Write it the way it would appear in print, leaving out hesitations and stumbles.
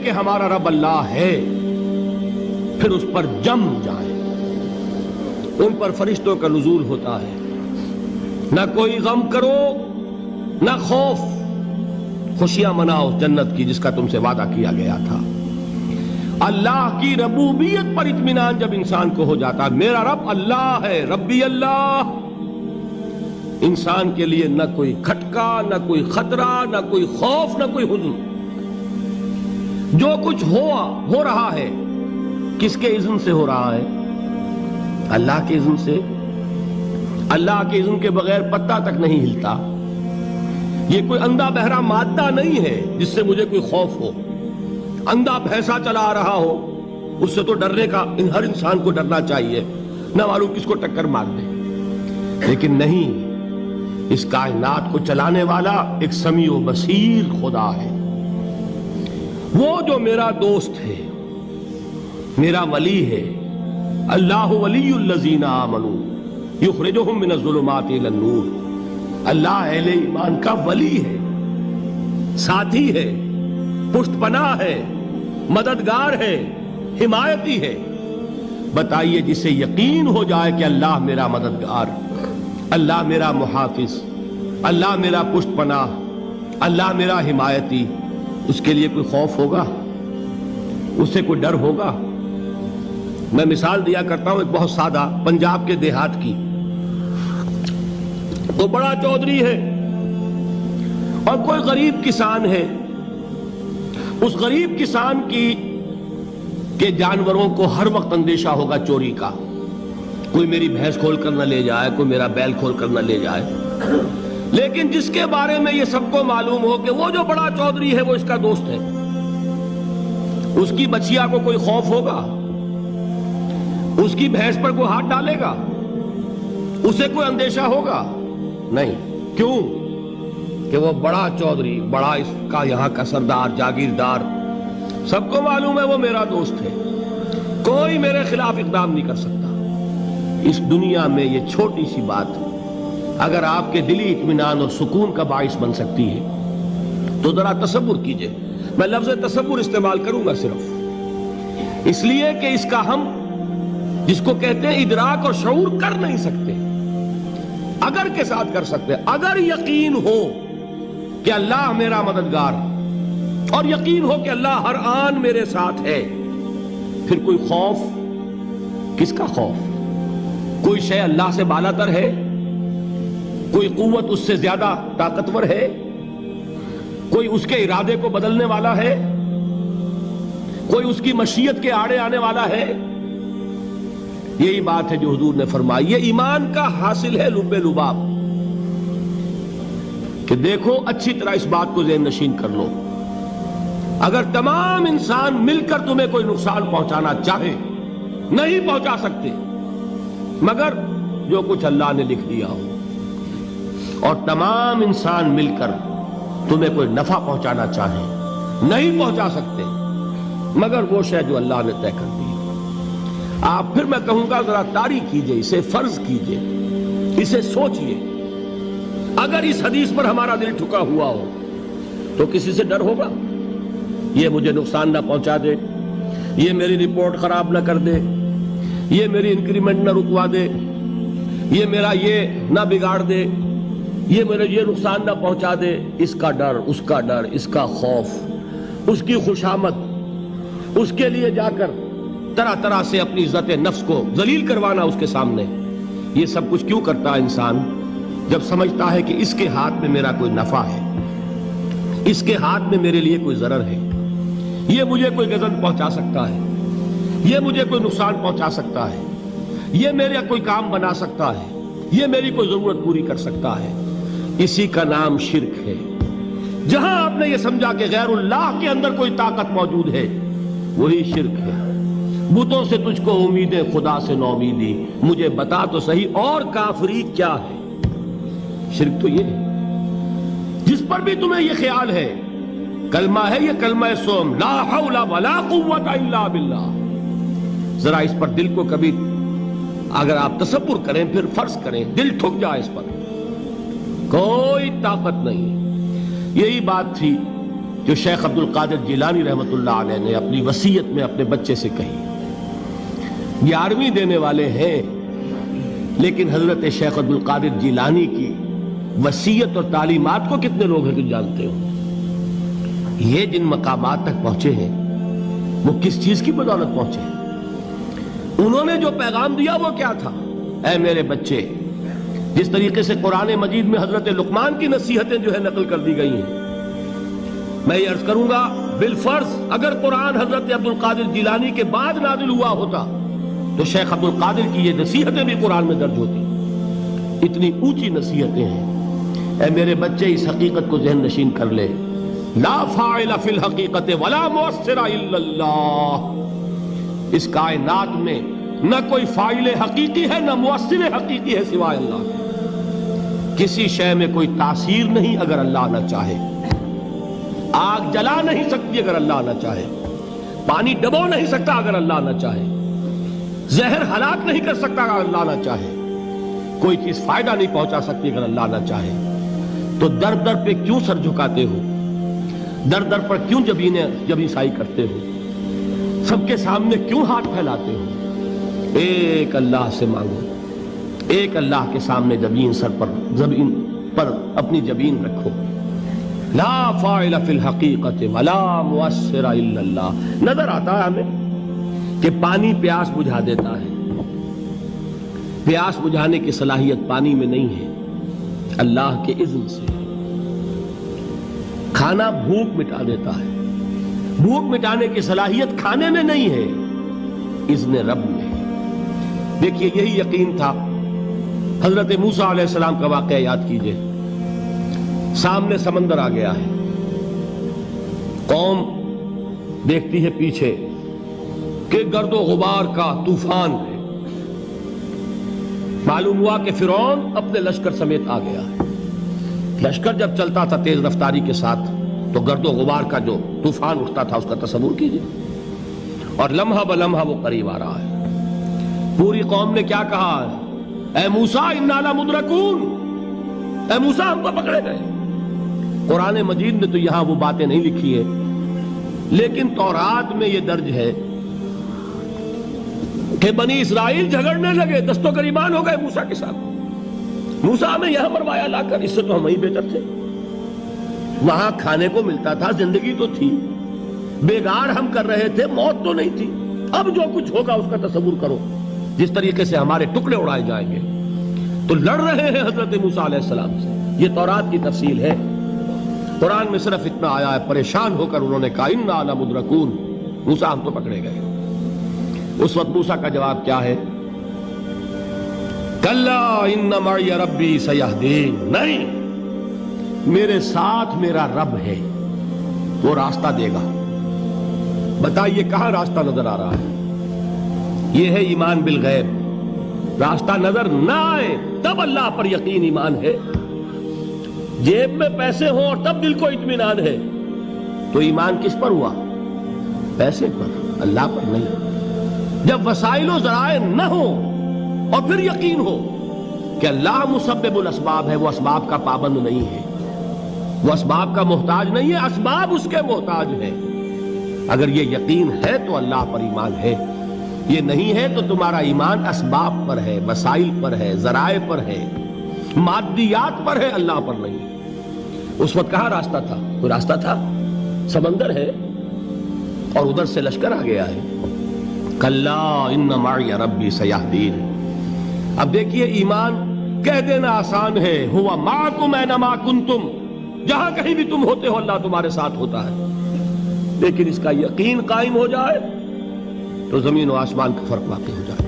کہ ہمارا رب اللہ ہے پھر اس پر جم جائیں۔ ان پر فرشتوں کا نزول ہوتا ہے، نہ کوئی غم کرو نہ خوف، خوشیاں مناؤ جنت کی جس کا تم سے وعدہ کیا گیا تھا۔ اللہ کی ربوبیت پر اطمینان جب انسان کو ہو جاتا، میرا رب اللہ ہے، ربی اللہ، انسان کے لیے نہ کوئی کھٹکا، نہ کوئی خطرہ، نہ کوئی خوف، نہ کوئی حزن۔ جو کچھ ہو رہا ہے کس کے اذن سے ہو رہا ہے؟ اللہ کے اذن سے۔ اللہ کے اذن کے بغیر پتا تک نہیں ہلتا۔ یہ کوئی اندھا بہرا مادہ نہیں ہے جس سے مجھے کوئی خوف ہو۔ اندھا بھینسا چلا آ رہا ہو اس سے تو ڈرنے کا ہر انسان کو ڈرنا چاہیے، نہ معلوم کس کو ٹکر مار دے۔ لیکن نہیں، اس کائنات کو چلانے والا ایک سمیع و بصیر خدا ہے، وہ جو میرا دوست ہے، میرا ولی ہے۔ اللہ ولی الذین آمنوا یخرجہم من الظلمات الی النور۔ اللہ اہل ایمان کا ولی ہے، ساتھی ہے، پشت پناہ ہے، مددگار ہے، حمایتی ہے۔ بتائیے جسے یقین ہو جائے کہ اللہ میرا مددگار، اللہ میرا محافظ، اللہ میرا پشت پناہ، اللہ میرا حمایتی، اس کے لیے کوئی خوف ہوگا؟ اس سے کوئی ڈر ہوگا؟ میں مثال دیا کرتا ہوں ایک بہت سادہ پنجاب کے دیہات کی۔ وہ بڑا چودھری ہے اور کوئی غریب کسان ہے۔ اس غریب کسان کے جانوروں کو ہر وقت اندیشہ ہوگا چوری کا، کوئی میری بھینس کھول کر نہ لے جائے، کوئی میرا بیل کھول کر نہ لے جائے۔ لیکن جس کے بارے میں یہ سب کو معلوم ہو کہ وہ جو بڑا چودھری ہے وہ اس کا دوست ہے، اس کی بچیا کو کوئی خوف ہوگا؟ اس کی بھینس پر کوئی ہاتھ ڈالے گا؟ اسے کوئی اندیشہ ہوگا؟ نہیں۔ کیوں؟ کہ وہ بڑا چودھری، بڑا اس کا یہاں کا سردار، جاگیردار، سب کو معلوم ہے وہ میرا دوست ہے، کوئی میرے خلاف اقدام نہیں کر سکتا۔ اس دنیا میں یہ چھوٹی سی بات اگر آپ کے دلی اطمینان اور سکون کا باعث بن سکتی ہے تو ذرا تصور کیجئے۔ میں لفظ تصور استعمال کروں گا صرف اس لیے کہ اس کا ہم جس کو کہتے ہیں ادراک اور شعور کر نہیں سکتے، اگر کے ساتھ کر سکتے۔ اگر یقین ہو کہ اللہ میرا مددگار اور یقین ہو کہ اللہ ہر آن میرے ساتھ ہے، پھر کوئی خوف، کس کا خوف؟ کوئی شے اللہ سے بالا تر ہے؟ کوئی قوت اس سے زیادہ طاقتور ہے؟ کوئی اس کے ارادے کو بدلنے والا ہے؟ کوئی اس کی مشیت کے آڑے آنے والا ہے؟ یہی بات ہے جو حضور نے فرمائی۔ یہ ایمان کا حاصل ہے لب لباب، کہ دیکھو اچھی طرح اس بات کو ذہن نشین کر لو، اگر تمام انسان مل کر تمہیں کوئی نقصان پہنچانا چاہے نہیں پہنچا سکتے، مگر جو کچھ اللہ نے لکھ دیا ہو، اور تمام انسان مل کر تمہیں کوئی نفع پہنچانا چاہے نہیں پہنچا سکتے، مگر وہ شے جو اللہ نے طے کر دی۔ آپ پھر میں کہوں گا ذرا طاری کیجئے، اسے فرض کیجئے، اسے سوچئے۔ اگر اس حدیث پر ہمارا دل ٹھکا ہوا ہو تو کسی سے ڈر ہوگا؟ یہ مجھے نقصان نہ پہنچا دے، یہ میری رپورٹ خراب نہ کر دے، یہ میری انکریمنٹ نہ رکوا دے، یہ میرا یہ نہ بگاڑ دے، یہ میرے یہ نقصان نہ پہنچا دے۔ اس کا ڈر، اس کا ڈر، اس کا خوف، اس کی خوشامد، اس کے لیے جا کر طرح طرح سے اپنی عزت نفس کو ذلیل کروانا اس کے سامنے، یہ سب کچھ کیوں کرتا ہے انسان؟ جب سمجھتا ہے کہ اس کے ہاتھ میں میرا کوئی نفع ہے، اس کے ہاتھ میں میرے لیے کوئی ضرر ہے، یہ مجھے کوئی غضب پہنچا سکتا ہے، یہ مجھے کوئی نقصان پہنچا سکتا ہے، یہ میرا کوئی کام بنا سکتا ہے، یہ میری کوئی ضرورت پوری کر سکتا ہے، اسی کا نام شرک ہے۔ جہاں آپ نے یہ سمجھا کہ غیر اللہ کے اندر کوئی طاقت موجود ہے، وہی شرک ہے۔ بتوں سے تجھ کو امیدیں، خدا سے نومیدی، مجھے بتا تو صحیح اور کافری کیا ہے؟ شرک تو یہ ہے جس پر بھی تمہیں یہ خیال ہے، کلمہ ہے یہ کلمہ سوم، لا حول ولا قوت الا باللہ، ذرا اس پر دل کو کبھی اگر آپ تصور کریں، پھر فرض کریں، دل ٹھک جائے اس پر، کوئی طاقت نہیں۔ یہی بات تھی جو شیخ عبد القادر جیلانی رحمۃ اللہ علیہ نے اپنی وصیت میں اپنے بچے سے کہی. 11ویں دینے والے ہیں، لیکن حضرت شیخ عبد القادر جیلانی کی وصیت اور تعلیمات کو کتنے لوگ ہیں کہ جانتے ہو؟ یہ جن مقامات تک پہنچے ہیں وہ کس چیز کی بدولت پہنچے ہیں؟ انہوں نے جو پیغام دیا وہ کیا تھا؟ اے میرے بچے، جس طریقے سے قرآن مجید میں حضرت لقمان کی نصیحتیں جو ہے نقل کر دی گئی ہیں، میں یہ عرض کروں گا بالفرض اگر قرآن حضرت عبد القادر جیلانی کے بعد نازل ہوا ہوتا تو شیخ عبد القادر کی یہ نصیحتیں بھی قرآن میں درج ہوتی. اتنی اونچی نصیحتیں ہیں. اے میرے بچے، اس حقیقت کو ذہن نشین کر لے، لا فاعل فی الحقیقت ولا مؤثر الا اللہ. اس کائنات میں نہ کوئی فاعل حقیقی ہے نہ مؤثر حقیقی ہے سوائے اللہ کے. کسی شے میں کوئی تاثیر نہیں اگر اللہ نہ چاہے. آگ جلا نہیں سکتی اگر اللہ نہ چاہے. پانی ڈبو نہیں سکتا اگر اللہ نہ چاہے. زہر ہلاک نہیں کر سکتا اگر اللہ نہ چاہے. کوئی چیز فائدہ نہیں پہنچا سکتی اگر اللہ نہ چاہے. تو در در پہ کیوں سر جھکاتے ہو؟ در در پر کیوں جبیں سائی کرتے ہو؟ سب کے سامنے کیوں ہاتھ پھیلاتے ہو؟ ایک اللہ سے مانگو. ایک اللہ کے سامنے زمین پر اپنی جبین رکھو. لا فاعل فی الحقیقت ولا مؤثر الا اللہ. نظر آتا ہے ہمیں کہ پانی پیاس بجھا دیتا ہے. پیاس بجھانے کی صلاحیت پانی میں نہیں ہے، اللہ کے اذن سے. کھانا بھوک مٹا دیتا ہے، بھوک مٹانے کی صلاحیت کھانے میں نہیں ہے، اذن رب میں. دیکھیے یہی یقین تھا. حضرت موسیٰ علیہ السلام کا واقعہ یاد کیجئے. سامنے سمندر آ گیا ہے، قوم دیکھتی ہے پیچھے کہ گرد و غبار کا طوفان ہے. معلوم ہوا کہ فرعون اپنے لشکر سمیت آ گیا ہے. لشکر جب چلتا تھا تیز رفتاری کے ساتھ تو گرد و غبار کا جو طوفان اٹھتا تھا اس کا تصور کیجئے. اور لمحہ بلمحہ وہ قریب آ رہا ہے. پوری قوم نے کیا کہا ہے؟ اے موسیٰ انا لمدرکون، اے موسیٰ ہم تو پکڑے گئے. قرآن مجید نے تو یہاں وہ باتیں نہیں لکھی ہے، لیکن تورات میں یہ درج ہے کہ بنی اسرائیل جھگڑنے لگے، دست و گریبان ہو گئے موسیٰ کے ساتھ. موسیٰ ہمیں یہاں مروایا لا کر، اس سے تو ہم ہی بہتر تھے. وہاں کھانے کو ملتا تھا، زندگی تو تھی، بیگار ہم کر رہے تھے، موت تو نہیں تھی. اب جو کچھ ہوگا اس کا تصور کرو، جس طریقے سے ہمارے ٹکڑے اڑائے جائیں گے. تو لڑ رہے ہیں حضرت موسیٰ علیہ السلام سے. یہ تورات کی تفصیل ہے. قرآن میں صرف اتنا آیا ہے، پریشان ہو کر انہوں نے کہا انا لمدرکون، موسیٰ ہم تو پکڑے گئے. اس وقت موسیٰ کا جواب کیا ہے؟ کلا ان معی ربی سیہدین. نہیں، میرے ساتھ میرا رب ہے، وہ راستہ دے گا. بتائیے کہاں راستہ نظر آ رہا ہے؟ یہ ہے ایمان بالغیب. راستہ نظر نہ آئے تب اللہ پر یقین ایمان ہے. جیب میں پیسے ہوں اور تب دل کو اطمینان ہے تو ایمان کس پر ہوا؟ پیسے پر، اللہ پر نہیں. جب وسائل و ذرائع نہ ہو اور پھر یقین ہو کہ اللہ مسبب الاسباب ہے، وہ اسباب کا پابند نہیں ہے، وہ اسباب کا محتاج نہیں ہے، اسباب اس کے محتاج ہیں. اگر یہ یقین ہے تو اللہ پر ایمان ہے. یہ نہیں ہے تو تمہارا ایمان اسباب پر ہے، وسائل پر ہے، ذرائع پر ہے، مادیات پر ہے، اللہ پر نہیں. اس وقت کہاں راستہ تھا؟ کوئی راستہ تھا؟ سمندر ہے اور ادھر سے لشکر آ گیا ہے. کلا ان معی ربی سیہدین. اب دیکھیے ایمان کہہ دینا آسان ہے، ہوا معکم اینما کنتم، جہاں کہیں بھی تم ہوتے ہو اللہ تمہارے ساتھ ہوتا ہے. لیکن اس کا یقین قائم ہو جائے تو زمین و آسمان کا فرق واقع ہو جائے.